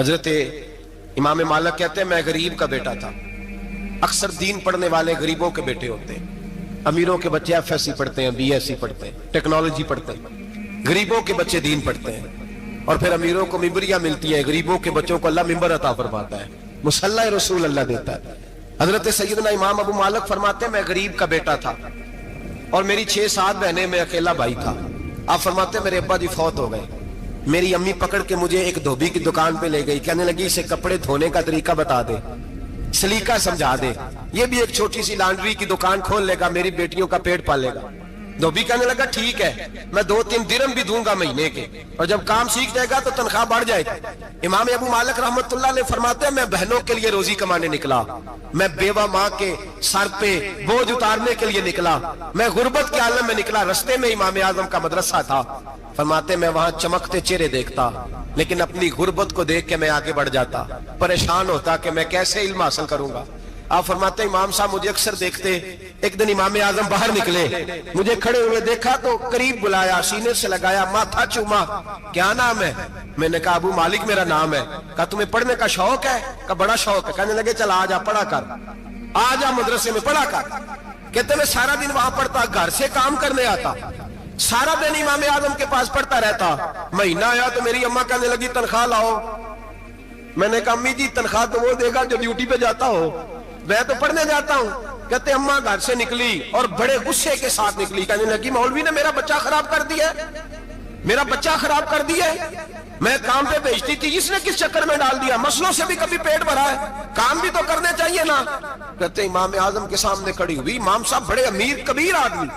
حضرت امام مالک کہتے ہیں میں غریب کا بیٹا تھا. اکثر دین پڑھنے والے غریبوں کے بیٹے ہوتے ہیں. امیروں کے بچے ایف ایس سی پڑھتے ہیں, بی ایس سی پڑھتے ہیں, ٹیکنالوجی پڑھتے ہیں. غریبوں کے بچے دین پڑھتے ہیں اور پھر امیروں کو ممبریاں ملتی ہیں. غریبوں کے بچوں کو اللہ ممبر عطا فرماتا ہے, مصلی رسول اللہ دیتا ہے. حضرت سیدنا امام ابو مالک فرماتے ہیں میں غریب کا بیٹا تھا اور میری 6-7 بہنیں, میں اکیلا بھائی تھا. آپ فرماتے ہیں میرے ابا جی فوت ہو گئے. میری امی پکڑ کے مجھے ایک دھوبی کی دکان پہ لے گئی, کہنے لگی اسے کپڑے دھونے کا طریقہ بتا دے, سلیقہ سمجھا دے, یہ بھی ایک چھوٹی سی لانڈری کی دکان کھول لے گا, میری بیٹیوں کا پیٹ پالے گا. دھوبی کہنے لگا ٹھیک ہے, میں 2-3 درہم بھی دوں گا مہینے کے, اور جب کام سیکھ جائے گا تو تنخواہ بڑھ جائے گی. امام ابو مالک رحمت اللہ علیہ فرماتے ہیں میں بہنوں کے لیے روزی کمانے نکلا, میں بیوہ ماں کے سر پہ بوجھ اتارنے کے لیے نکلا, میں غربت کے عالم میں نکلا. رستے میں امام اعظم کا مدرسہ تھا. فرماتے میں وہاں چمکتے چہرے دیکھتا, لیکن اپنی غربت کو دیکھ کے میں آگے بڑھ جاتا, پریشان ہوتا کہ میں کیسے علم حاصل کروں گا. آپ فرماتے امام صاحب مجھے اکثر دیکھتے. ایک دن امام اعظم باہر نکلے, مجھے کھڑے ہوئے دیکھا تو قریب بلایا, سینے سے لگایا, ماتھا چوما. کیا نام ہے؟ میں نے کہا ابو مالک میرا نام ہے. کہا تمہیں پڑھنے کا شوق ہے؟ کہا بڑا شوق ہے. کہنے لگے چل آ جا پڑھا کر, آ جا مدرسے میں پڑھا کر. کہتے میں سارا دن وہاں پڑھتا, گھر سے کام کرنے آتا, سارا دن امام اعظم کے پاس پڑھتا رہتا. مہینہ آیا تو میری اماں کہنے لگی تنخواہ لاؤ. میں نے کہا امی جی تنخواہ تو وہ دے گا جو ڈیوٹی پہ جاتا ہو, میں تو پڑھنے جاتا ہوں. کہتے اماں گھر سے نکلی اور بڑے غصے کے ساتھ نکلی, کہنے لگی مولوی نے میرا بچہ خراب کر دیا, میرا بچہ خراب کر دیا. میں کام پہ بھیجتی تھی, اس نے کس چکر میں ڈال دیا, مسلوں سے بھی کبھی پیٹ بھرا ہے, کام بھی تو کرنے چاہیے نا. کہتے امام اعظم کے سامنے کھڑی ہوئی. امام صاحب بڑے امیر کبیر آدمی,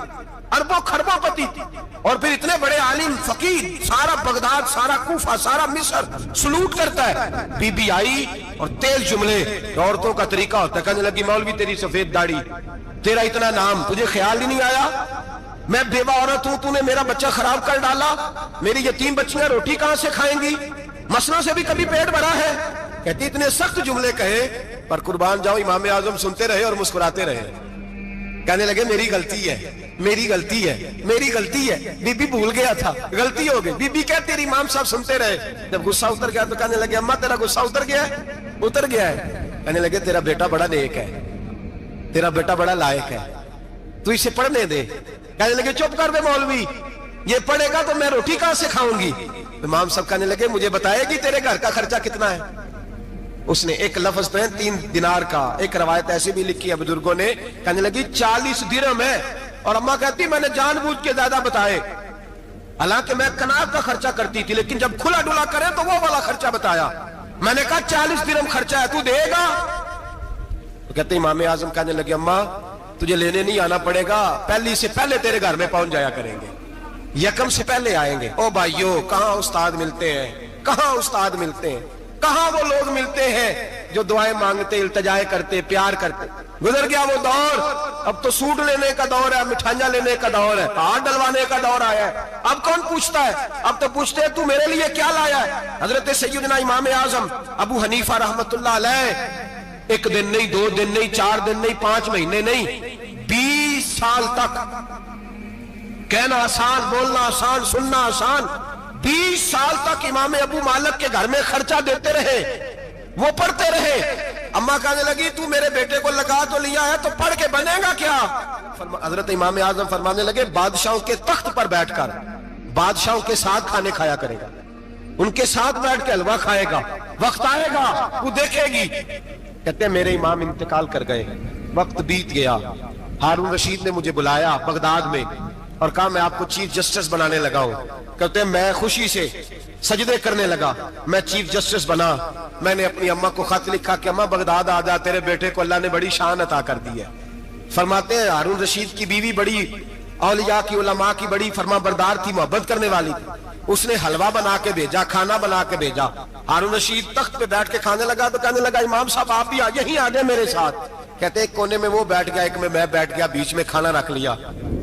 اربوں خربوں پتی, اور پھر اتنے بڑے عالم فقیر, سارا بغداد, سارا کوفہ, سارا مصر سلوٹ کرتا ہے. بی بی آئی اور تیل جملے, عورتوں کا طریقہ ہوتا ہے. کہنے لگی مولوی تیری سفید داڑھی, تیرا اتنا نام, تجھے خیال ہی نہیں آیا میں بیوہ عورت ہوں, تو نے میرا بچہ خراب کر ڈالا, میری یتیم بچیاں روٹی کہاں سے کھائیں گی, مسلوں سے بھی کبھی پیٹ بھرا ہے. کہتی اتنے سخت جملے کہے, پر قربان جاؤ امام اعظم سنتے رہے اور مسکراتے رہے. کہنے لگے میری غلطی ہے, میری غلطی ہے, میری غلطی ہے. بی بی بھول گیا تھا, غلطی ہو گئی. بی بی کہتے تیری امام صاحب سنتے رہے. جب غصہ اتر گیا تو کہنے لگے اماں تیرا غصہ اتر گیا ہے؟ اتر گیا ہے. کہنے لگے تیرا بیٹا بڑا نیک ہے, تیرا بیٹا بڑا لائق ہے, تو اسے پڑھنے دے. کہنے لگے چپ کر دے مولوی, یہ پڑھے گا تو میں روٹی کہاں سے کھاؤں گی. امام صاحب کہنے لگے مجھے بتائے گی تیرے گھر کا خرچہ کتنا ہے. اس نے ایک لفظ تو ہے 3 دینار کا, ایک روایت ایسی بھی لکھی ہے بزرگوں نے, کہنے لگی 40 درہم ہے. اور اماں کہتی میں نے جان بوجھ کے زیادہ بتائے, حالانکہ میں کناب کا خرچہ کرتی تھی, لیکن جب کھلا ڈلا کرے تو وہ والا خرچہ بتایا. میں نے کہا 40 درہم خرچہ ہے, تو دے گا؟ تو کہتے امام اعظم کہنے لگے اماں تجھے لینے نہیں آنا پڑے گا, پہلی سے پہلے تیرے گھر میں پہنچ جایا کریں گے, یکم سے پہلے آئیں گے. او بھائیو کہاں استاد ملتے ہیں, کہاں استاد ملتے ہیں, کہاں وہ لوگ ملتے ہیں جو دعائیں مانگتے, التجائے کرتے, پیار کرتے. گزر گیا وہ دور, اب تو سوٹ لینے کا دور ہے, مٹھائیاں لینے کا دور ہے, ہاتھ ڈلوانے کا دور آیا ہے. اب کون پوچھتا ہے, اب تو پوچھتے ہیں تو میرے لیے کیا لایا ہے. حضرت سیدنا امام اعظم ابو حنیفہ رحمت اللہ علیہ 1 دن نہیں, 2 دن نہیں, 4 دن نہیں, 5 مہینے نہیں, 20 سال تک, کہنا آسان, بولنا آسان, سننا آسان, 20 سال تک امام ابو مالک کے گھر میں خرچہ دیتے رہے, وہ پڑھتے رہے. اماں کہنے لگی تو میرے بیٹے کو لگا تو لیا ہے, تو پڑھ کے بنے گا کیا. حضرت امام اعظم فرمانے لگے بادشاہوں کے تخت پر بیٹھ کر بادشاہوں کے ساتھ کھانے کھایا کرے گا, ان کے ساتھ بیٹھ کے حلوہ کھائے گا, وقت آئے گا وہ دیکھے گی. کہتے ہیں میرے امام انتقال کر گئے, وقت بیت گیا. ہارون رشید نے مجھے بلایا بغداد میں اور کہا میں آپ کو چیف جسٹس بنانے لگا ہوں. کہتے ہیں میں خوشی سے سجدے کرنے لگا, میں چیف جسٹس بنا. میں نے اپنی اماں کو خط لکھا کہ اماں بغداد آ جا, تیرے بیٹے کو اللہ نے بڑی شان عطا کر دی ہے. فرماتے ہیں ہارون رشید کی بیوی بڑی اولیاء کی, علماء کی بڑی فرما بردار تھی, محبت کرنے والی تھی. اس نے حلوہ بنا کے بھیجا, کھانا بنا کے بھیجا. ہارون رشید تخت پہ بیٹھ کے کھانے لگا تو کہنے لگا امام صاحب آپ بھی یہیں آ جائیں میرے ساتھ. کہتے ایک کونے میں وہ بیٹھ گیا, ایک میں بیٹھ گیا, بیچ میں کھانا رکھ لیا.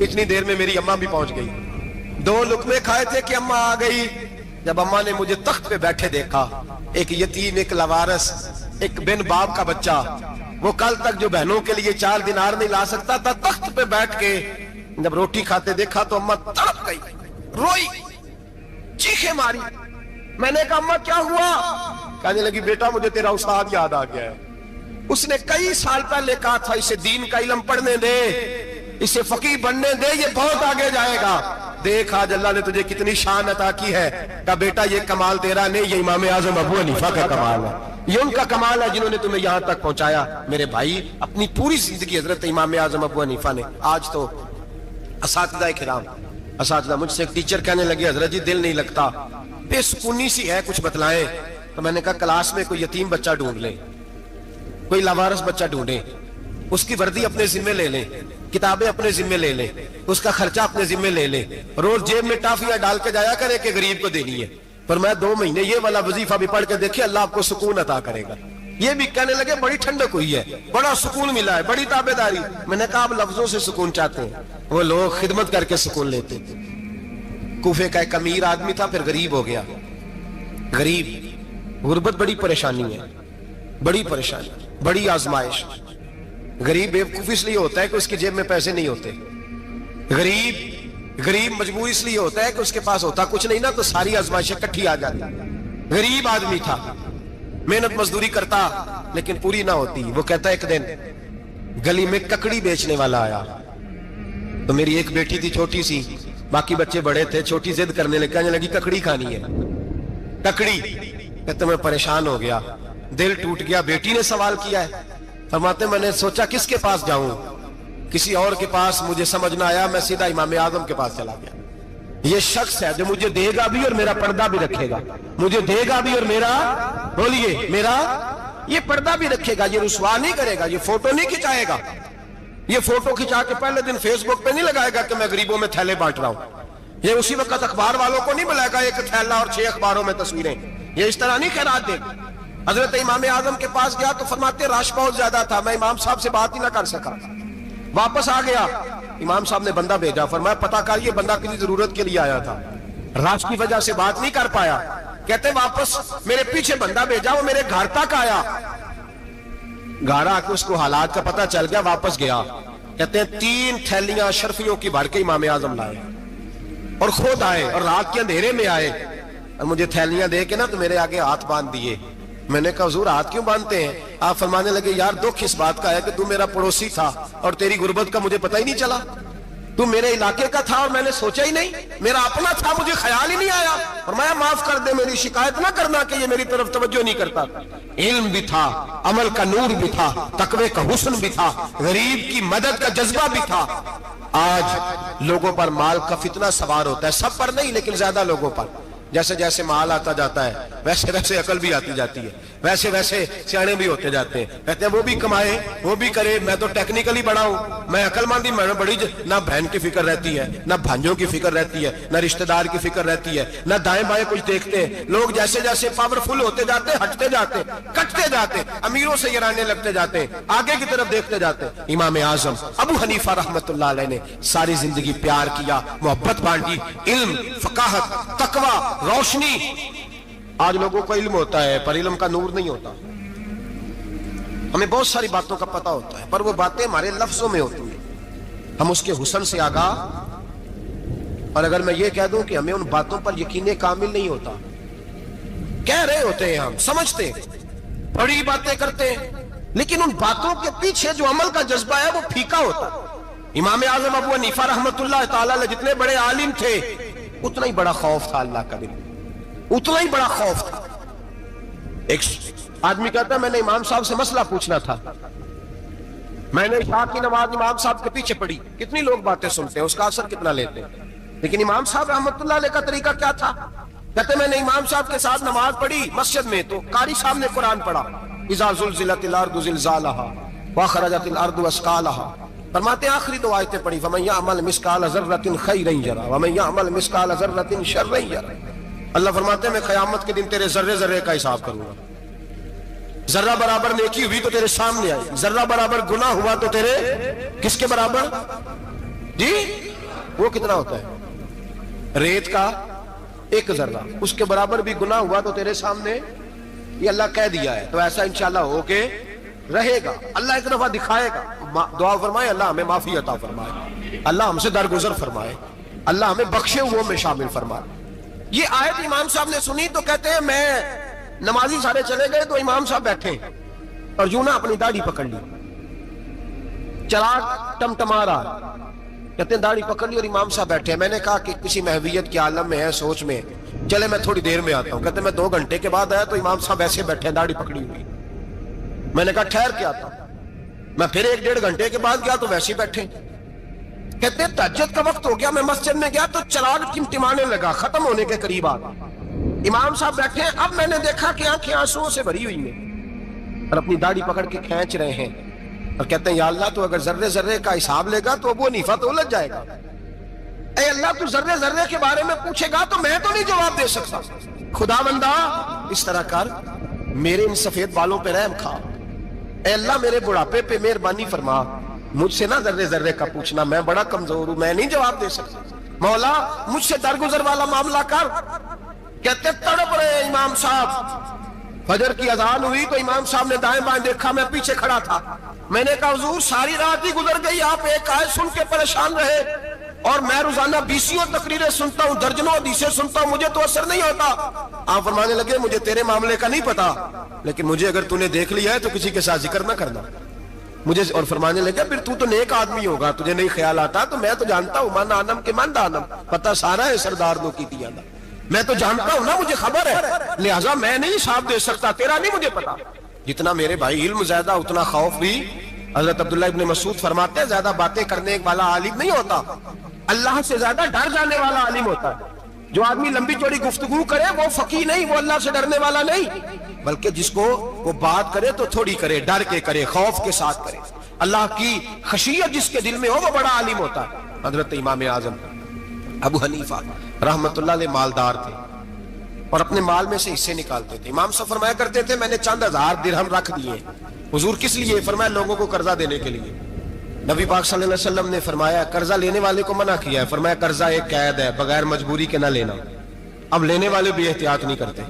اتنی دیر میں میری اماں بھی پہنچ گئی. 2 لقمے کھائے تھے کہ اماں آ گئی. جب اماں نے مجھے تخت پہ بیٹھے دیکھا, ایک یتیم, ایک لوارث, ایک بن باپ کا بچہ, وہ کل تک جو بہنوں کے لیے 4 دینار نہیں لا سکتا تھا, تخت پہ بیٹھ کے جب روٹی کھاتے دیکھا تو اماں تڑپ گئی, روئی, چیخیں ماری. میں نے کہا اماں کیا ہوا؟ کہنے لگی بیٹا مجھے تیرا استاد یاد آ گیا ہے، اس نے کئی سال پہلے کہا تھا اسے دین کا علم پڑھنے دے، اسے فقیہ بننے دے، یہ بہت آگے جائے گا۔ دیکھ آج اللہ نے تجھے کتنی شان عطا کی ہے۔ کہا بیٹا یہ کمال تیرا نہیں، یہ امام اعظم ابو حنیفہ کا کمال ہے، یہ ان کا کمال ہے جنہوں نے تمہیں یہاں تک پہنچایا۔ میرے بھائی اپنی پوری زندگی حضرت امام اعظم ابو حنیفہ نے۔ آج تو اساتذہ کرام، اساتذہ مجھ سے ایک ٹیچر کہنے لگے حضرت جی دل نہیں لگتا، بے سکونی سی ہے، کچھ بتلائیں۔ تو میں نے کہا کلاس میں کوئی یتیم بچہ ڈھونڈ لیں، کوئی لاوارث بچہ ڈھونڈیں، اس کی وردی اپنے ذمہ لے لیں، کتابیں اپنے ذمہ لے لیں، اس کا خرچہ اپنے ذمہ لے لیں، روز جیب میں ٹافیاں ڈال کے جایا کرے کہ غریب کو دینی ہے، پر میں 2 مہینے یہ والا وظیفہ بھی پڑھ کے دیکھیں اللہ آپ کو سکون عطا کرے گا۔ یہ بھی کہنے لگے بڑی ٹھنڈک ہوئی ہے، بڑا سکون ملا ہے، بڑی تابعداری۔ میں نے کہا آپ لفظوں سے سکون چاہتے ہیں، وہ لوگ خدمت کر کے سکون لیتے تھے۔ کوفے کا ایک امیر آدمی تھا، پھر غریب ہو گیا۔ غریب، غربت بڑی پریشانی ہے، بڑی پریشانی، بڑی آزمائش۔ غریب بیوقوف اس لیے ہوتا ہے کہ اس کی جیب میں پیسے نہیں ہوتے، غریب مجبور اس لیے ہوتا ہے کہ اس کے پاس ہوتا کچھ نہیں نا، تو ساری آزمائشیں کٹھی آ جاتی۔ غریب آدمی تھا، محنت مزدوری کرتا لیکن پوری نہ ہوتی۔ وہ کہتا ایک دن گلی میں ککڑی بیچنے والا آیا، تو میری ایک بیٹی تھی چھوٹی سی، باقی بچے بڑے تھے، چھوٹی ضد کرنے لگی، کہنے لگی ککڑی کھانی ہے، ککڑی۔ کہتے میں پریشان ہو گیا، دل ٹوٹ گیا، بیٹی نے سوال کیا ہے۔ فرماتے میں نے سوچا کس کے پاس جاؤں، کسی اور کے پاس مجھے سمجھ نہ آیا، میں سیدھا امام اعظم کے پاس چلا گیا۔ یہ شخص ہے جو مجھے دے گا بھی اور میرا پردہ بھی رکھے گا، مجھے دے گا بھی اور میرا، بولیے، میرا یہ پردہ بھی رکھے گا، یہ رسوا نہیں کرے گا، یہ فوٹو نہیں کھچائے گا، یہ فوٹو کھچا کے پہلے دن فیس بک پہ نہیں لگائے گا کہ میں غریبوں میں تھیلے بانٹ رہا ہوں، یہ اسی وقت اخبار والوں کو نہیں ملائے گا ایک تھیلا اور 6 اخباروں میں تصویریں، یہ اس طرح نہیں خیرات دے گا۔ حضرت امام اعظم کے پاس گیا تو فرماتے رش بہت زیادہ تھا، میں امام صاحب سے بات ہی نہ کر سکا، واپس آ گیا۔ امام صاحب نے بندہ بھیجا، فرمایا پتہ کر یہ بندہ کسی ضرورت کے لیے آیا تھا، رش کی وجہ سے بات نہیں کر پایا۔ کہتے واپس میرے پیچھے بندہ بھیجا، وہ میرے گھر تک آیا، گھر آ کے اس کو حالات کا پتہ چل گیا، واپس گیا۔ کہتے ہیں 3 تھیلیاں اشرفیوں کی بھر کے امام اعظم لائے اور خود آئے اور رات کے اندھیرے میں آئے اور مجھے تھیلیاں دے کے نا تو میرے آگے ہاتھ باندھ دیے۔ میں نے کہا حضور ہاتھ کیوں باندھتے ہیں؟ آپ فرمانے لگے یار دکھ اس بات کا ہے کہ تو میرا پڑوسی تھا اور تیری غربت کا مجھے پتہ ہی نہیں چلا، تو میرے علاقے کا تھا اور میں نے سوچا ہی نہیں، میرا اپنا تھا مجھے خیال ہی نہیں آیا۔ فرمایا معاف کر دے، میری شکایت نہ کرنا کہ یہ میری طرف توجہ نہیں کرتا۔ علم بھی تھا، عمل کا نور بھی تھا، تقوی کا حسن بھی تھا، غریب کی مدد کا جذبہ بھی تھا۔ آج لوگوں پر مال کا فتنہ سوار ہوتا ہے، سب پر نہیں لیکن زیادہ لوگوں پر۔ جیسے جیسے مال آتا جاتا ہے ویسے ویسے عقل بھی آتی جاتی ہے، ویسے ویسے سیانے بھی ہوتے جاتے ہیں۔ کہتے ہیں وہ بھی کمائے وہ بھی کرے، میں تو ٹیکنیکلی بڑا ہوں، میں عقل مندی، میں بڑی نہ بہن کی فکر رہتی ہے، نہ بھانجوں کی فکر رہتی ہے، نہ رشتہ دار کی فکر رہتی ہے، نہ دائیں بائیں کچھ دیکھتے ہیں۔ لوگ جیسے جیسے پاورفل ہوتے جاتے ہیں، ہٹتے جاتے ہیں، کٹتے جاتے ہیں، امیروں سے گرانے لگتے جاتے ہیں، آگے کی طرف دیکھتے جاتے ہیں۔ امام اعظم ابو حنیفہ رحمۃ اللہ علیہ نے ساری زندگی پیار کیا، محبت بانٹی، علم، فقاہت، تقوی، روشنی۔ آج لوگوں کو علم ہوتا ہے پر علم کا نور نہیں ہوتا، ہمیں بہت ساری باتوں کا پتہ ہوتا ہے پر وہ باتیں ہمارے لفظوں میں ہوتی ہیں، ہم اس کے حسن سے آگاہ۔ اور اگر میں یہ کہہ دوں کہ ہمیں ان باتوں پر یقین کامل نہیں ہوتا، کہہ رہے ہوتے ہیں، ہم سمجھتے ہیں، بڑی باتیں کرتے ہیں، لیکن ان باتوں کے پیچھے جو عمل کا جذبہ ہے وہ پھیکا ہوتا ہے۔ امام اعظم ابو حنیفہ رحمۃ اللہ تعالیٰ علیہ جتنے بڑے عالم تھے اتنا ہی بڑا خوف تھا اللہ کا، اتنا ہی بڑا خوف تھا۔ ایک آدمی کہتا ہے میں نے امام صاحب سے مسئلہ پوچھنا تھا، میں نے عشاء کی نماز امام صاحب کے پیچھے پڑھی، کتنی لوگ باتیں سنتے ہیں، اس کا اثر کتنا لیتے ہیں، لیکن امام صاحب رحمۃ اللہ علیہ کا طریقہ کیا تھا؟ کہتے میں نے امام صاحب کے ساتھ نماز پڑھی مسجد میں، تو قاری صاحب نے قرآن پڑھا، اذا زلزلت الارض زلزالها واخرجت الارض اثقالها، فرماتے ہیں آخری 2 آیتیں پڑھی، فمن يعمل مثقال ذرة خيرا يره ومن يعمل مثقال ذرة شرا يره۔ اللہ فرماتے ہیں میں قیامت کے دن تیرے ذرے ذرے کا حساب کروں گا، ذرہ برابر نیکی ہوئی تو تیرے سامنے آئی، ذرہ برابر گناہ ہوا تو تیرے کس کے برابر؟ جی وہ کتنا ہوتا ہے؟ ریت کا 1 ذرہ، اس کے برابر بھی گناہ ہوا تو تیرے سامنے، یہ اللہ کہہ دیا ہے، تو ایسا انشاءاللہ ہو کے رہے گا۔ اللہ ایک دفعہ دکھائے گا، دعا فرمائے اللہ ہمیں معافی عطا فرمائے، اللہ ہم سے درگزر فرمائے، اللہ ہمیں بخشے ہوئوں میں شامل فرمائے۔ یہ آیت امام صاحب نے سنی تو کہتے ہیں میں نمازی سارے چلے گئے تو امام صاحب بیٹھے اور یوں نہ اپنی داڑھی پکڑ لی, چراغ ٹمٹما رہا, کہتے ہیں داڑھی پکڑ لی اور امام صاحب بیٹھے. میں نے کہا کہ کسی محویت کے عالم میں ہے, سوچ میں, چلے میں تھوڑی دیر میں آتا ہوں. کہتے ہیں میں 2 گھنٹے کے بعد آیا تو امام صاحب ایسے بیٹھے ہیں داڑھی پکڑی ہوئی. میں نے کہا ٹھہر کے آتا ہوں. میں پھر 1-1.5 گھنٹے کے بعد گیا تو ویسے ہی بیٹھے. کہتے ہیں تہجد کا وقت ہو گیا, میں مسجد میں گیا تو چراغ ٹمٹمانے لگا, ختم ہونے کے قریب آ گیا. امام صاحب بیٹھے ہیں. اب میں نے دیکھا کہ آنکھیں آنسوؤں سے بھری ہوئی ہیں اور اپنی داڑھی پکڑ کے کھینچ رہے ہیں اور کہتے ہیں یا اللہ تو اگر ذرے ذرے کا حساب لے گا تو ابو حنیفہ تو الجھ جائے گا. اے اللہ تو ذرے ذرے کے بارے میں پوچھے گا تو میں تو نہیں جواب دے سکتا. خدا بندہ اس طرح کر, میرے ان سفید بالوں پہ رحم کھا. اے اللہ میرے بڑھاپے پہ مہربانی فرما, مجھ سے نہ ذرے ذرے کا پوچھنا, میں بڑا کمزور ہوں, میں نہیں جواب دے سکتا. مولا مجھ سے درگزر والا معاملہ کر. کہتے تڑپ رہے امام صاحب. فجر کی اذان ہوئی تو امام صاحب نے دائیں بائیں دیکھا, میں پیچھے کھڑا تھا. میں نے کہا حضور ساری رات ہی گزر گئی, آپ ایک آیت سن کے پریشان رہے اور میں روزانہ 20 تقریریں سنتا ہوں, درجنوں حدیثیں سنتا ہوں, مجھے تو اثر نہیں ہوتا. آپ فرمانے لگے مجھے تیرے معاملے کا نہیں پتا, لیکن مجھے اگر تو نے دیکھ لیا ہے تو کسی کے ساتھ ذکر نہ کرنا مجھے. اور فرمانے لگے پھر تو نیک آدمی ہوگا, تجھے نہیں خیال آتا, تو میں تو جانتا ہوں من آنم کے من دانم, پتہ سارا ہے سردار نو کی تیانا, میں تو جانتا ہوں نا, مجھے خبر ہے, لہٰذا میں نہیں حساب دے سکتا, تیرا نہیں مجھے پتا. جتنا میرے بھائی علم زیادہ اتنا خوف بھی. حضرت عبداللہ ابن مسعود فرماتے ہیں زیادہ باتیں کرنے والا عالم نہیں ہوتا, اللہ سے زیادہ ڈر جانے والا عالم ہوتا ہے. جو آدمی لمبی چوڑی گفتگو کرے وہ فقیہ نہیں, وہ اللہ سے ڈرنے والا نہیں, بلکہ جس کو وہ بات کرے تو تھوڑی کرے, ڈر کے کرے, خوف کے ساتھ کرے. اللہ کی خشیت جس کے دل میں ہو وہ بڑا عالم ہوتا ہے. حضرت امام اعظم ابو حنیفہ رحمت اللہ علیہ مالدار تھے اور اپنے مال میں سے حصے نکالتے تھے. امام صاحب فرمایا کرتے تھے میں نے چند 1000 درہم رکھ دیے. حضور کس لیے؟ فرمایا لوگوں کو قرضہ دینے کے لیے. نبی پاک صلی اللہ علیہ وسلم نے فرمایا قرضہ لینے والے کو منع کیا ہے, فرمایا قرضہ ایک قید ہے, بغیر مجبوری کے نہ لینا. اب لینے والے بھی احتیاط نہیں کرتے,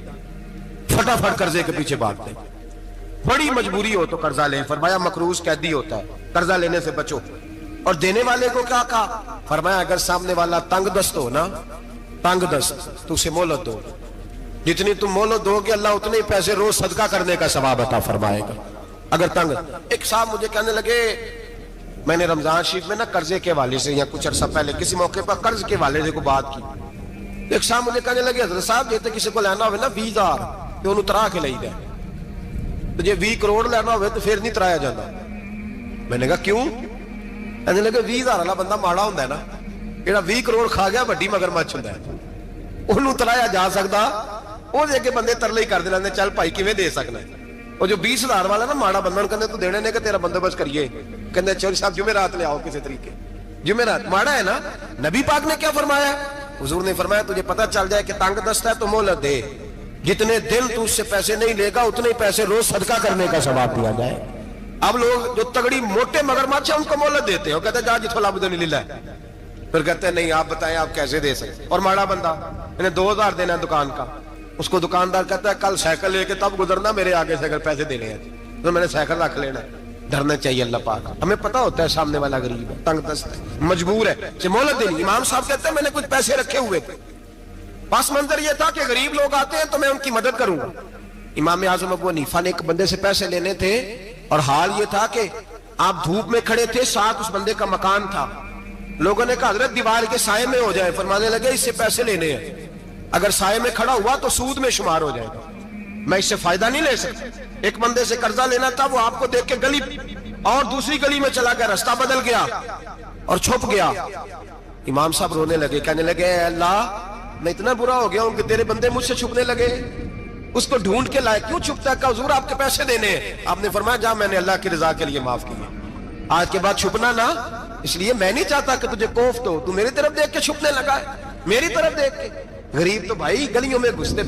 فٹافٹ قرضے کے پیچھے بھاگتے. بڑی مجبوری ہو تو قرضہ لیں, فرمایا مقروض قیدی ہوتا ہے, قرضہ لینے سے بچو. اور دینے والے کو کیا کہا؟ فرمایا اگر سامنے والا تنگ دست ہو نا, تنگ دست, تو اسے مہلت دو. جتنی تم مہلت دو گے اللہ اتنے ہی پیسے روز صدقہ کرنے کا ثواب عطا فرمائے گا. اگر تنگ. ایک صاحب مجھے کہنے لگے, میں نے رمضان شریف میں نا قرضے کے حوالے سے یا کچھ عرصہ پہلے کسی موقع پر قرض کے حوالے سے کوئی بات کی. ایک صاحب مجھے کہنے لگے حضرت صاحب جیتے کسی کو لینا ہوئے نا 20,000 تو انہوں ترا کے لئی دے, تو جے 20 کروڑ لینا ہوئے تو پھر نہیں ترایا جاتا. میں نے کہا کیوں؟ کہنے لگے 20,000 والا بندہ ماڑا ہوندا ہے نا, جیڑا 20 کروڑ کھا گیا بڑی مگرمچھ ہوندا ہے, انہوں ترایا جا سکدا, وہ دے کے بندے ترلے ہی کر دے چل بھائی کیویں دے سکنا ہے. وہ جو 20,000 والا نا ماڑا بندہ انہوں کہندے تو دینے نے کہ تیرا بندوبست کریے, کہندے چوری صاحب جمعرات لے آؤ کسی طریقے. جمعرات ماڑا ہے نا. نبی پاک نے کیا فرمایا؟ حضور نے فرمایا تجھے پتہ چل جائے کہ تنگ دست ہے تو مہلت دے, جتنے دن تو اس سے پیسے نہیں لے گا اتنے پیسے روز صدقہ کرنے کا ثواب دیا جائے. اب لوگ جو تگڑی موٹے مگرمچھ ہیں ان کو مہلت دیتے ہیں, وہ کہتے ہیں جا جتھوں لب دے نہیں لے, پھر کہتے ہیں نہیں آپ بتائیں آپ کیسے دے سکتے. اور ماڑا بندہ انہیں 2,000 دینا ہے دکان کا, اس کو دکاندار کہتا ہے کل سائیکل لے کے تب گزرنا میرے آگے سے اگر پیسے دینے ہیں تو میں نے سائیکل رکھ لینا. ڈرنا چاہیے اللہ پاک, ہمیں پتا ہوتا ہے سامنے والا غریب ہے, تنگ دست ہے, مجبور ہے, اسے مہلت دینی. امام صاحب کہتے ہیں میں نے کچھ پیسے رکھے ہوئے تھے, پس منظر یہ تھا کہ غریب لوگ آتے ہیں تو میں ان کی مدد کروں گا. امام اعظم ابو حنیفہ نے ایک بندے سے پیسے لینے تھے اور حال یہ تھا کہ آپ دھوپ میں کھڑے تھے, ساتھ اس بندے کا مکان تھا. لوگوں نے کہا حضرت دیوار کے سائے میں ہو جائے. فرمانے لگے اس سے پیسے لینے ہیں, اگر سائے میں کھڑا ہوا تو سود میں شمار ہو جائے گا, میں اس سے فائدہ نہیں لے سکتا. ایک بندے سے قرضہ لینا تھا, وہ آپ کو دیکھ کے گلی اور دوسری گلی میں چلا گیا, راستہ بدل گیا اور چھپ گیا. امام صاحب رونے لگے, کہنے لگے اے اللہ میں اتنا برا ہو گیا ہوں کہ تیرے بندے مجھ سے چھپنے لگے. اس کو ڈھونڈ کے لائے, کیوں چھپتا ہے؟ کہ حضور آپ کے پیسے دینے ہیں. آپ نے فرمایا جا میں نے اللہ کی رضا کے لیے معاف کیے, آج کے بعد چھپنا نہ, اس لیے میں نہیں چاہتا کہ تجھے کوفت ہو. تو میری طرف دیکھ کے چھپنے لگا ہے, میری طرف دیکھ کے. غریب تو بھائی گلیوں میں گھستے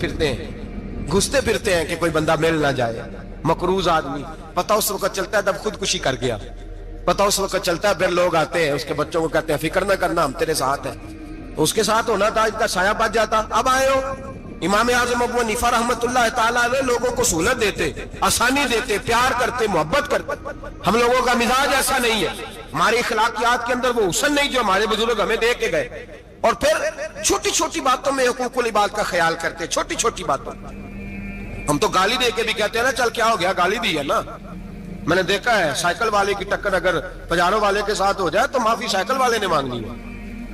پھرتے ہیں کہ کوئی بندہ مل نہ جائے. مقروض آدمی پتہ اس وقت چلتا ہے جب خودکشی کر گیا, پتہ اس وقت چلتا ہے پھر لوگ آتے ہیں اس کے بچوں کو کہتے ہیں فکر نہ کرنا ہم تیرے ساتھ ہیں. اس کے ساتھ ہونا تھا, ان کا سایہ بچ جاتا. اب آئے ہو امام اعظم ابو حنیفہ رحمت اللہ تعالیٰ علیہ لوگوں کو سہولت دیتے, آسانی دیتے, پیار کرتے, محبت کرتے. ہم لوگوں کا مزاج ایسا نہیں ہے, ہماری اخلاقیات کے اندر وہ حسن نہیں جو ہمارے بزرگ ہمیں دے کے گئے. اور پھر چھوٹی چھوٹی باتوں میں حقوق العباد کا خیال کرتے, چھوٹی چھوٹی باتوں. ہم تو گالی دے کے بھی کہتے ہیں نا چل کیا ہو گیا, گالی دی ہے نا. میں نے دیکھا ہے سائیکل والے کی ٹکر اگر پجارو والے کے ساتھ ہو جائے تو معافی سائیکل والے نے مانگنی ہے,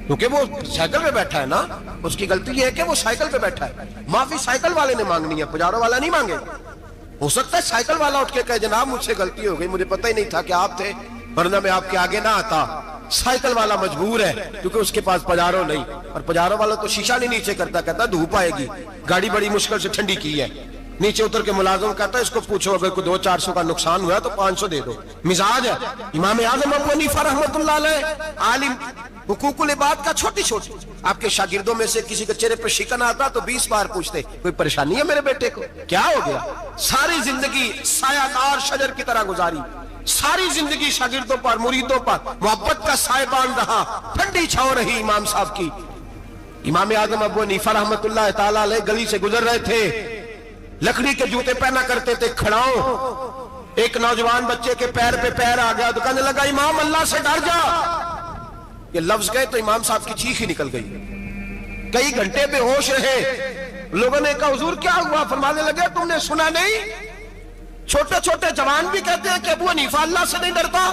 کیونکہ وہ سائیکل پہ بیٹھا ہے نا, اس کی غلطی یہ ہے کہ وہ سائیکل پہ بیٹھا ہے. معافی سائیکل والے نے مانگنی ہے, پجارو والا نہیں مانگے. ہو سکتا ہے سائیکل والا اٹھ کے کہے جناب مجھ سے غلطی ہو گئی, مجھے پتہ ہی نہیں تھا کہ آپ تھے, ورنہ میں آپ کے آگے نہ آتا. سائیکل والا مجبور ہے کیونکہ اس کے پاس پجارو نہیں, اور پجارو والا تو شیشہ نہیں نیچے کرتا, کہتا دھوپ آئے گی, گاڑی بڑی مشکل سے ٹھنڈی کی ہے. نیچے اتر کے ملازم کہتا ہے اس کو پوچھو اگر کوئی 200-400 کا نقصان ہوا تو 500 دے دو. مزاج ہے. امام اعظم ابو حنیفہ رحمۃ اللہ علیہ عالم, حقوق العباد کا چھوٹی چھوٹی. آپ کے شاگردوں میں سے کسی کے چہرے پر شکن آتا تو 20 بار پوچھتے کوئی پریشانی ہے میرے بیٹے کو, کیا ہو گیا. ساری زندگی سایہ دار شجر کی طرح گزاری, ساری زندگی شاگردوں پر مریدوں پر محبت کا سائبان رہا, ٹھنڈی چھاؤں رہی امام صاحب کی. امام اعظم ابو حنیفہ رحمۃ اللہ تعالی علیہ گلی سے گزر رہے تھے, لکڑی کے جوتے پہنا کرتے تھے, کھڑاؤں. ایک نوجوان بچے کے پیر پہ پیر آ گیا تو کہنے لگا امام اللہ سے ڈر جا. یہ لفظ گئے تو امام صاحب کی چیخ ہی نکل گئی. کئی گھنٹے بے ہوش رہے. لوگوں نے کہا حضور کیا ہوا؟ فرمانے لگے تم نے سنا نہیں, چھوٹے چھوٹے جوان بھی کہتے ہیں کہ ابو حنیفہ اللہ سے نہیں ڈرتا,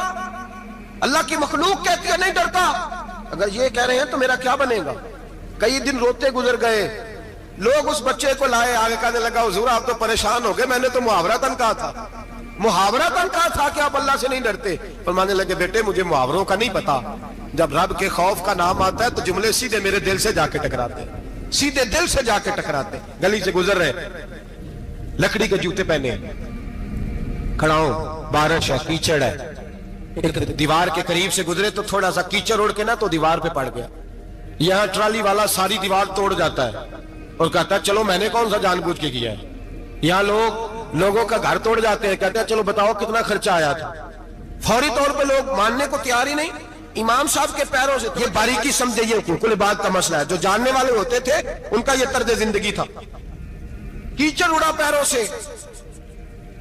اللہ کی مخلوق کہتی ہے نہیں ڈرتا. اگر یہ کہہ رہے ہیں تو میرا کیا بنے گا. کئی دن روتے گزر گئے. لوگ اس بچے کو لائے, آگے کہنے لگا حضور آپ تو پریشان ہو گئے, میں نے تو محاورتاً کہا تھا, محاورتاً کہا تھا کہ آپ اللہ سے نہیں ڈرتے. فرمانے لگے بیٹے مجھے محاوروں کا نہیں پتا, جب رب کے خوف کا نام آتا ہے تو جملے سیدھے میرے دل سے جا کے ٹکراتے, سیدھے دل سے جا کے ٹکراتے. گلی سے گزر رہے, لکڑی کے جوتے پہنے, کھڑاؤں, بارش ہے, کیچڑ ہے. ایک دیوار کے قریب سے گزرے تو تھوڑا سا کیچڑ اڑ کے نا تو دیوار پہ پڑ گیا. یہاں ٹرالی والا ساری دیوار توڑ جاتا ہے اور کہتا ہے چلو میں نے کون سا جان بوجھ کے کیا ہے. یہاں لوگوں کا گھر توڑ جاتے ہیں, کہتے ہیں چلو بتاؤ کتنا خرچہ آیا تھا. فوری طور پہ لوگ ماننے کو تیار ہی نہیں. امام صاحب کے پیروں سے, یہ باریکی سمجھے, یہ حقوق العباد کا مسئلہ ہے. جو جاننے والے ہوتے تھے ان کا یہ طرز زندگی تھا. کیچڑ اڑا پیروں سے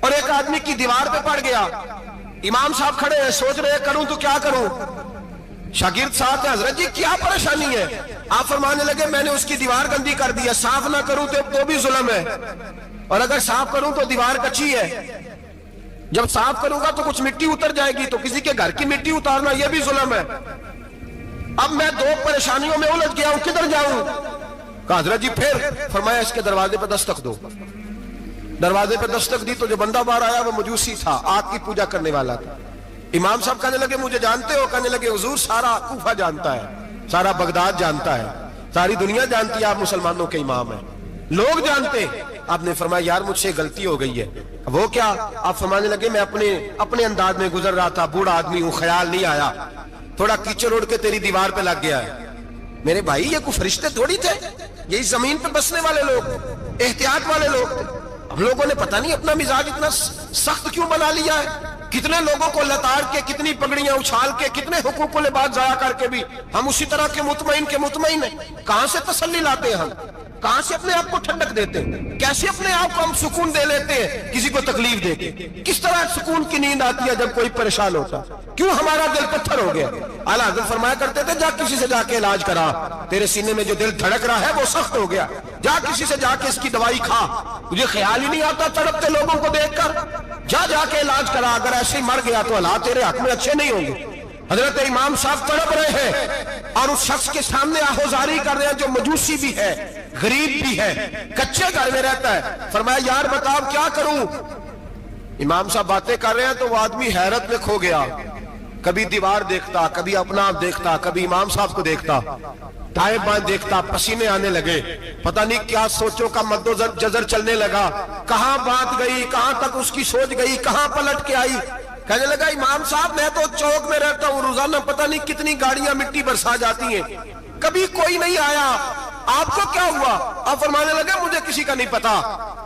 اور ایک آدمی کی دیوار پہ پڑ گیا. امام صاحب کھڑے ہیں, سوچ رہے کروں تو کیا کروں. شاگرد ساتھ ہے, حضرت جی کیا پریشانی ہے؟ آپ فرمانے لگے میں نے اس کی دیوار گندی کر دی ہے, صاف نہ کروں تو بھی ظلم ہے, اور اگر صاف کروں تو دیوار کچی ہے. جب صاف کروں گا تو کچھ مٹی اتر جائے گی, تو کسی کے گھر کی مٹی اتارنا یہ بھی ظلم ہے. اب میں دو پریشانیوں میں الجھ گیا ہوں, کدھر جاؤں؟ کہا حضرت جی پھر. فرمایا اس کے دروازے پہ دستک دو. دروازے پہ دستک دی تو جو بندہ باہر آیا وہ مجوسی تھا, آگ کی پوجا کرنے والا تھا. امام صاحب کہنے لگے مجھے جانتے ہو؟ کہنے لگے حضور سارا کوفہ جانتا ہے, سارا بغداد جانتا ہے, ساری دنیا جانتی ہے آپ مسلمانوں کے امام ہیں, لوگ جانتے. آپ نے فرمایا یار مجھ سے غلطی ہو گئی ہے. وہ کیا؟ آپ فرمانے لگے میں اپنے انداز میں گزر رہا تھا, بوڑھا آدمی ہوں, خیال نہیں آیا, تھوڑا کیچڑ اڑ کے تیری دیوار پہ لگ گیا ہے. میرے بھائی یہ کوئی فرشتے تھوڑی تھے, یہی زمین پہ بسنے والے لوگ, احتیاط والے لوگ. ہم لوگوں نے پتہ نہیں اپنا مزاج اتنا سخت کیوں بنا لیا ہے. کتنے لوگوں کو لتاڑ کے, کتنی پگڑیاں اچھال کے, کتنے حقوق العباد ضائع کر کے بھی ہم اسی طرح کے مطمئن ہیں. کہاں سے تسلی لاتے ہیں ہم, کہاں سے اپنے آپ کو ٹھنڈک دیتے ہیں, کیسے اپنے آپ کو ہم سکون دے لیتے ہیں کسی کو تکلیف دے کے. کس طرح سکون کی نیند آتی ہے جب کوئی پریشان ہوتا, کیوں ہمارا دل پتھر ہو گیا. اعلیٰ حضرت فرمایا کرتے تھے جا کسی سے جا کے علاج کرا, تیرے سینے میں جو دل دھڑک رہا ہے وہ سخت ہو گیا, جا کسی سے جا کے اس کی دوائی کھا, مجھے خیال ہی نہیں آتا تڑپتے لوگوں کو دیکھ کر, جا کے علاج کرا, اگر ایسے ہی مر گیا تو حالات تیرے حق میں اچھے نہیں ہوں گے. حضرت امام صاحب تڑپ رہے ہیں اور اس شخص کے سامنے آہوزاری کر رہے ہیں جو مجوسی بھی ہے, غریب بھی ہے, کچے گھر میں رہتا ہے. فرمایا یار بتاؤ کیا کروں. امام صاحب باتیں کر رہے ہیں تو وہ آدمی حیرت میں کھو گیا, کبھی دیوار دیکھتا, کبھی اپنا آپ دیکھتا, کبھی امام صاحب کو دیکھتا, دائیں بائیں دیکھتا, پسینے آنے لگے, پتہ نہیں کیا سوچوں کا مد و جزر چلنے لگا, کہاں بات گئی, کہاں تک اس کی سوچ گئی, کہاں پلٹ کے آئی. کہنے لگا امام صاحب میں تو چوک میں رہتا ہوں, روزانہ پتہ نہیں کتنی گاڑیاں مٹی برسا جاتی ہیں, کبھی کوئی نہیں آیا, آپ کو کیا ہوا؟ آپ فرمانے لگے مجھے کسی کا نہیں پتا,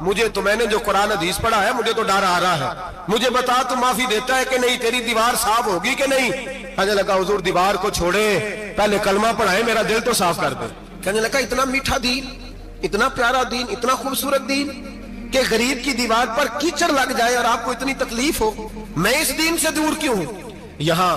مجھے تو میں نے جو قرآن حدیث پڑھا ہے مجھے تو ڈر آ رہا ہے, مجھے بتا تو معافی دیتا ہے کہ نہیں, تیری دیوار صاف ہوگی کہ نہیں. کہنے لگا حضور دیوار کو چھوڑے, پہلے کلمہ پڑھائے, میرا دل تو صاف کر دے. کہنے لگا اتنا میٹھا دین, اتنا پیارا دین, اتنا خوبصورت دین کہ غریب کی دیوار پر کیچڑ لگ جائے اور آپ کو اتنی تکلیف ہو, میں اس دین سے دور کیوں ہوں. یہاں